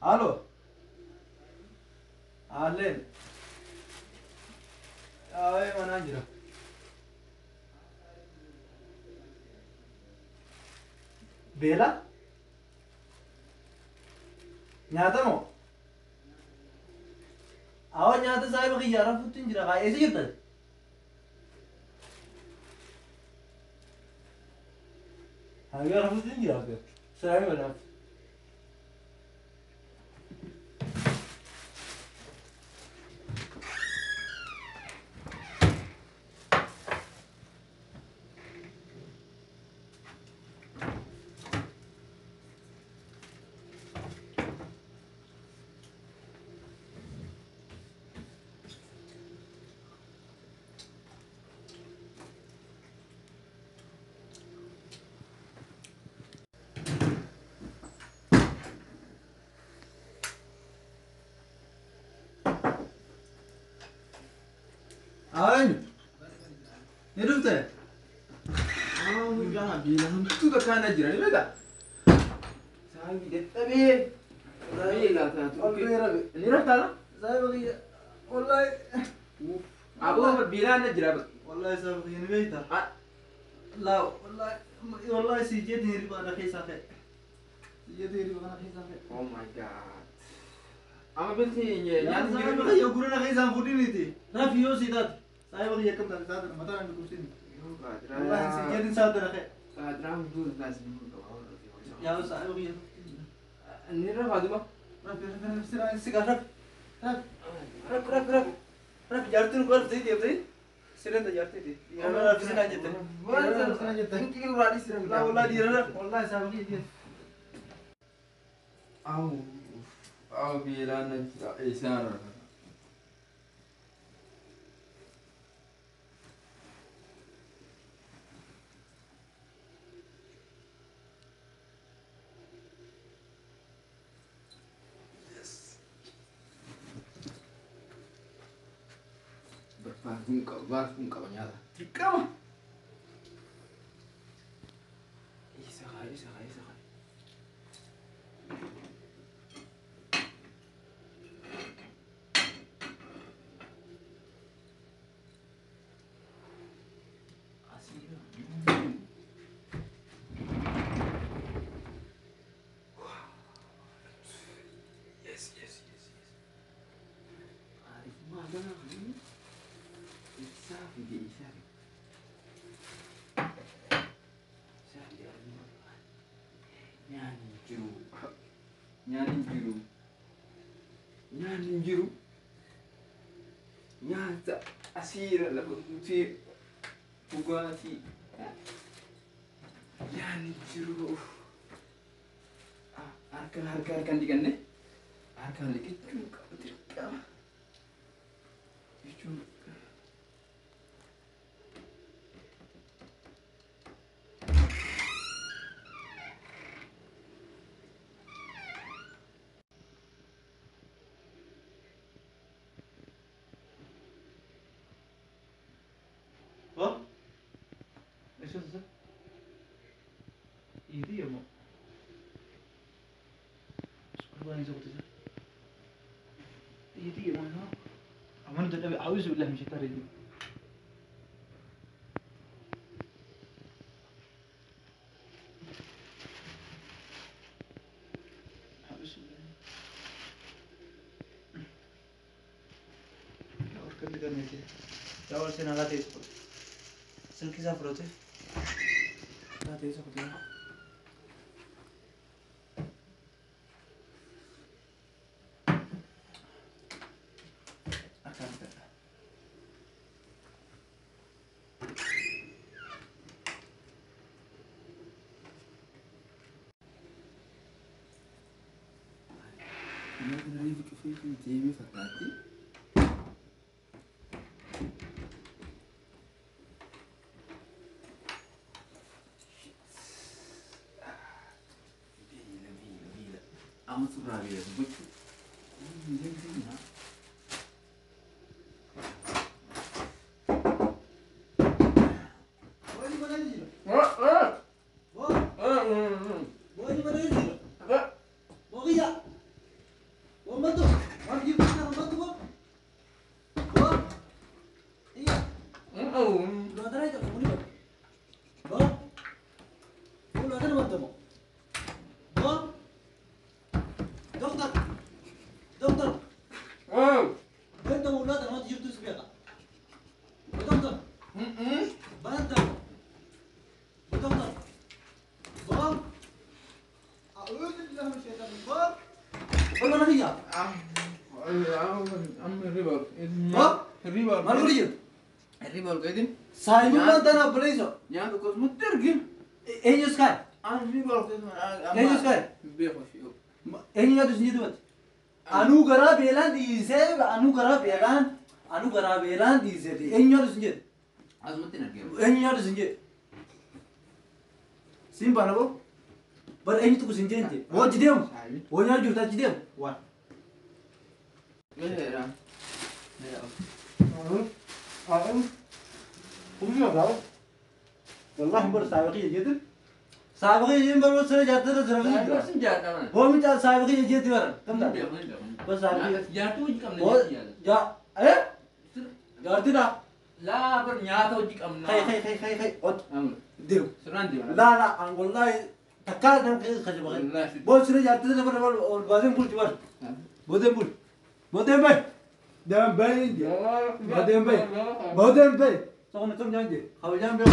Alo. Allen. Ay mana jira. Beela? Nyaata moo? Awa nyaata saahiba kiyyaa rafuutti hin jira. Eessa jirtan? Hanga rafuutti hin jira. Saahiba naaf. Ay, ne dufte? Gana biilan tuuta kana jira ni beta. Saahibi dadhabee. Saahibi laata tuuta. Ni raftala? Saahibi wallahi. Abu biilan na jira. Wallahi saahibi ni beta. La wallahi si jeti ni riba na khisa khe. Jeti riba na khisa khe. Oh my god. Ama binti yani saahibi ya guruna khisa fudini ti. Na fiyo sidat. Saahibi ya kam ta zada mata na kursini. والله سجاد صادر أخي. درام دور لازم. يا بس أبغي. نيرة فاضمة. رك سيران سيجار رك جارتين كور زيد يا بزيد. سيران تجارتين دي. يا الله سيران جدا. والله سيران جدا. كيل رادي سيران. لا والله دي رك. والله سامي دي. أو بيلان إنسان. Barfun kabanyada. Tikama. Isa. Asira. Yes. Arif mana? Nyanin jiru. Nyata asira la fi bugati. Nyanin jiru. Harkan diganne. Harkan dikitu kabatirka. Itu Eso. Ini ya mau. Sekarang ini seperti itu. Ini ya mau. Aman jadi awis billah mesti tarik. Awis billah. और करने से चावल से नाला तेज सिल्की सा फ्रोते ना तेज होते हैं akan ke ini dari fikir TV fakati. Amat surah dia, betul. Ini na. Kalau mana dia? Riba. Hah? Riba. Mana kau dia? Riba kau ini. Saya mana tanah beli so? Yang tu kau muter gim. Ini sekarang. Riba kau itu. Ini sekarang. Bebas. Ini ada sini tu. Anu gara belan diise, anu gara belan diise. Ini ada sini. Az muter gim. Ini ada sini. Simpan apa? Bar ini tu kusinje nanti. Oh jidem. Oh nyar juta jidem. Wah. Era. Punya berapa? Wallahi baru sahabat gitu. Sahabat ini baru saya jatuh terus Saya terus. senjata mana? Oh minta sahabat ini jadi orang. Kamu tak? Bos sahabat. Jatuh jika Oh ya, ya tidak. Lah bernyata jika amna. Hai. Oh, diam. Seran dia. La, wallahi takal dan kerja bagai. Bos sudah jatuh terus baru badan pul jual. Badan bay. Dan bay dia. Badan bay. Badan bay. Soalnya kamu jangan dia. Kau jangan bay.